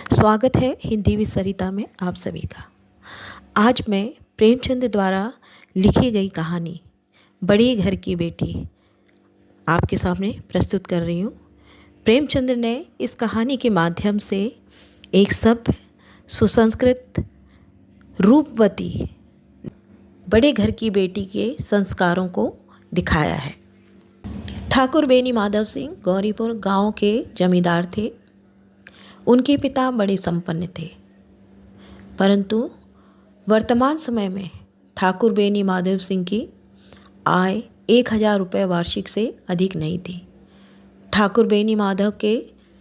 स्वागत है हिंदी विद सरिता में आप सभी का। आज मैं प्रेमचंद द्वारा लिखी गई कहानी बड़े घर की बेटी आपके सामने प्रस्तुत कर रही हूँ। प्रेमचंद ने इस कहानी के माध्यम से एक सभ्य, सुसंस्कृत, रूपवती बड़े घर की बेटी के संस्कारों को दिखाया है। ठाकुर बेनी माधव सिंह गौरीपुर गांव के जमींदार थे। उनके पिता बड़े संपन्न थे, परंतु वर्तमान समय में ठाकुर बेनी माधव सिंह की आय 1000 रुपये वार्षिक से अधिक नहीं थी। ठाकुर बेनी माधव के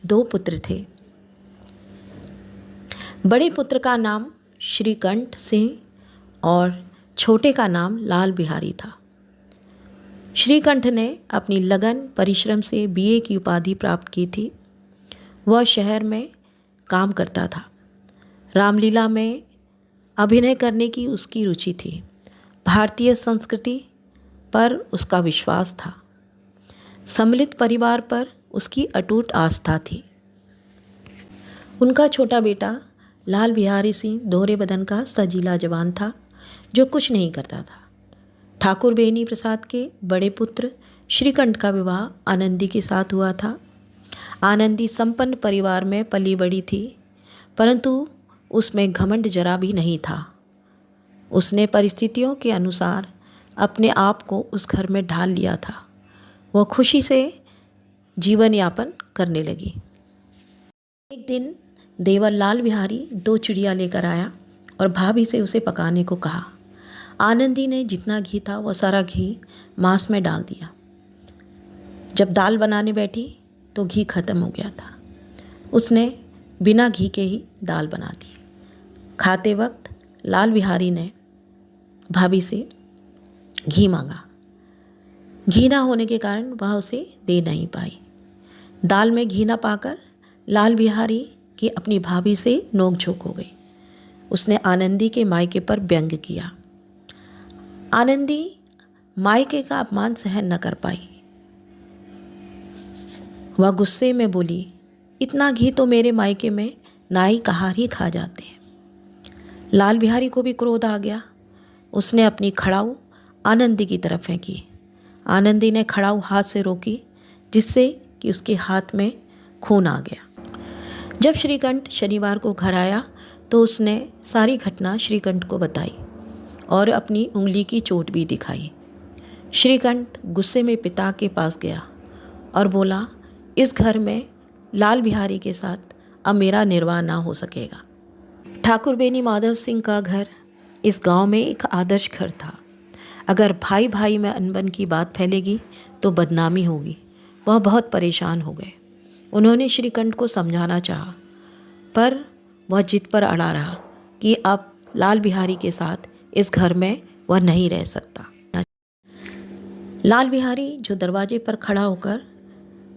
2 पुत्र थे। बड़े पुत्र का नाम श्रीकंठ सिंह और छोटे का नाम लाल बिहारी था। श्रीकंठ ने अपनी लगन परिश्रम से बीए की उपाधि प्राप्त की थी। वह शहर में काम करता था। रामलीला में अभिनय करने की उसकी रुचि थी। भारतीय संस्कृति पर उसका विश्वास था। सम्मिलित परिवार पर उसकी अटूट आस्था थी। उनका छोटा बेटा लाल बिहारी सिंह दोहरे बदन का सजीला जवान था, जो कुछ नहीं करता था। ठाकुर बेनी प्रसाद के बड़े पुत्र श्रीकंठ का विवाह आनंदी के साथ हुआ था। आनंदी संपन्न परिवार में पली बड़ी थी, परंतु उसमें घमंड जरा भी नहीं था। उसने परिस्थितियों के अनुसार अपने आप को उस घर में ढाल लिया था। वह खुशी से जीवन यापन करने लगी। एक दिन देवर लाल बिहारी 2 चिड़िया लेकर आया और भाभी से उसे पकाने को कहा। आनंदी ने जितना घी था वह सारा घी मांस में डाल दिया। जब दाल बनाने बैठी तो घी खत्म हो गया था। उसने बिना घी के ही दाल बना दी। खाते वक्त लाल बिहारी ने भाभी से घी मांगा। घी ना होने के कारण वह उसे दे नहीं पाई। दाल में घी ना पाकर लाल बिहारी की अपनी भाभी से नोक-झोंक हो गई। उसने आनंदी के मायके पर व्यंग किया। आनंदी मायके का अपमान सहन न कर पाई। वह गुस्से में बोली, इतना घी तो मेरे मायके में नाई कहार ही खा जाते हैं। लाल बिहारी को भी क्रोध आ गया। उसने अपनी खड़ाऊ आनंदी की तरफ फेंकी। आनंदी ने खड़ाऊ हाथ से रोकी, जिससे कि उसके हाथ में खून आ गया। जब श्रीकंठ शनिवार को घर आया तो उसने सारी घटना श्रीकंठ को बताई और अपनी उंगली की चोट भी दिखाई। श्रीकंठ गुस्से में पिता के पास गया और बोला, इस घर में लाल बिहारी के साथ अब मेरा निर्वाह ना हो सकेगा। ठाकुर बेनी माधव सिंह का घर इस गांव में एक आदर्श घर था। अगर भाई भाई में अनबन की बात फैलेगी तो बदनामी होगी। वह बहुत परेशान हो गए। उन्होंने श्रीकंठ को समझाना चाहा, पर वह जिद पर अड़ा रहा कि अब लाल बिहारी के साथ इस घर में वह नहीं रह सकता। लाल बिहारी जो दरवाजे पर खड़ा होकर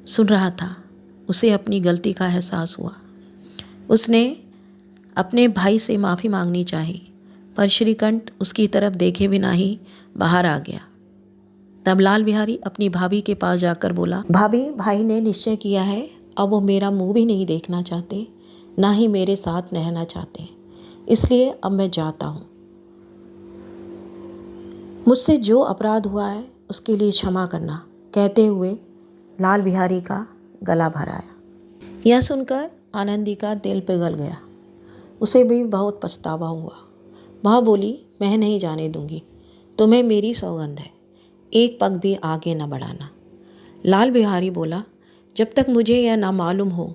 सुन रहा था, उसे अपनी गलती का एहसास हुआ। उसने अपने भाई से माफ़ी मांगनी चाही, पर श्रीकंठ उसकी तरफ देखे बिना ही बाहर आ गया। तब लाल बिहारी अपनी भाभी के पास जाकर बोला, भाभी, भाई ने निश्चय किया है, अब वो मेरा मुंह भी नहीं देखना चाहते, ना ही मेरे साथ रहना चाहते, इसलिए अब मैं जाता हूँ। मुझसे जो अपराध हुआ है उसके लिए क्षमा करना, कहते हुए लाल बिहारी का गला भराया। यह सुनकर आनंदी का दिल पिघल गया। उसे भी बहुत पछतावा हुआ। वह बोली, मैं नहीं जाने दूंगी, तुम्हें मेरी सौगंध है, एक पग भी आगे न बढ़ाना। लाल बिहारी बोला, जब तक मुझे यह ना मालूम हो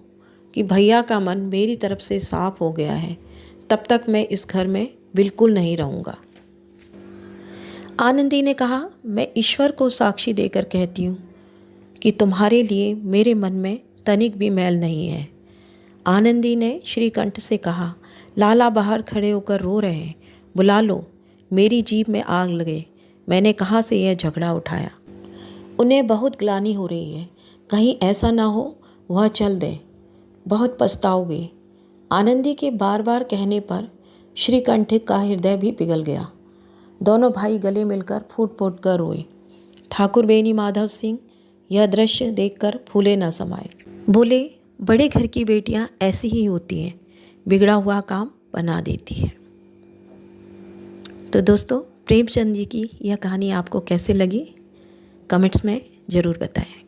कि भैया का मन मेरी तरफ से साफ हो गया है, तब तक मैं इस घर में बिल्कुल नहीं रहूँगा। आनंदी ने कहा, मैं ईश्वर को साक्षी देकर कहती हूँ कि तुम्हारे लिए मेरे मन में तनिक भी मैल नहीं है। आनंदी ने श्रीकंठ से कहा, लाला बाहर खड़े होकर रो रहे हैं, बुला लो, मेरी जीभ में आग लगे, मैंने कहाँ से यह झगड़ा उठाया। उन्हें बहुत ग्लानि हो रही है, कहीं ऐसा ना हो वह चल दे, बहुत पछताओगे। आनंदी के बार बार कहने पर श्रीकंठ का हृदय भी पिघल गया। दोनों भाई गले मिलकर फूट फूट कर रोए। ठाकुर बेनी माधव सिंह यह दृश्य देखकर फूले न समाये। बोले, बड़े घर की बेटियां ऐसी ही होती हैं, बिगड़ा हुआ काम बना देती है। तो दोस्तों, प्रेमचंद जी की यह कहानी आपको कैसे लगी, कमेंट्स में ज़रूर बताएं।